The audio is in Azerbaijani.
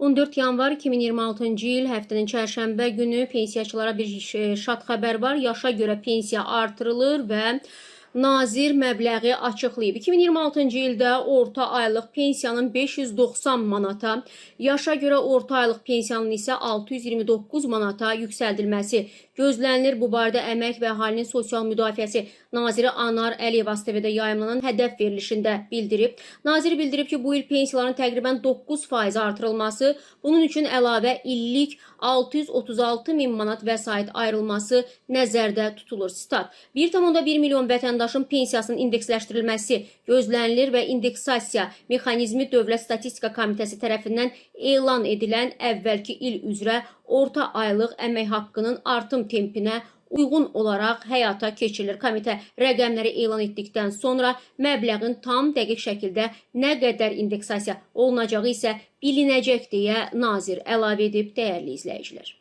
14 yanvar 2026-cı il həftənin çərşənbə günü pensiyaçılara bir şad xəbər var. Yaşa görə pensiya artırılır və nazir məbləği açıqlayıb. 2026-cı ildə orta aylıq pensiyanın 590 manata, yaşa görə orta aylıq pensiyanın isə 629 manata yüksəldilməsi gözlənilir. Bu barədə Əmək və Əhalinin Sosial Müdafiəsi naziri Anar Əliyev ASTV-də yayımlanan hədəf verilişində bildirib. Nazir bildirib ki, bu il pensiyaların təqribən 9% artırılması, bunun üçün əlavə illik 636 min manat vəsait ayrılması nəzərdə tutulur. Sitat: 1,1 milyon vətəndaşın pensiyasının indeksləşdirilməsi gözlənilir və indeksasiya mexanizmi Dövlət Statistika Komitəsi tərəfindən elan edilən əvvəlki il üzrə orta aylıq əmək haqqının artım tempinə uyğun olaraq həyata keçirilir. Komitə rəqəmləri elan etdikdən sonra məbləğin tam dəqiq şəkildə nə qədər indeksasiya olunacağı isə bilinəcək deyə nazir əlavə edib. Dəyərli izləyicilər.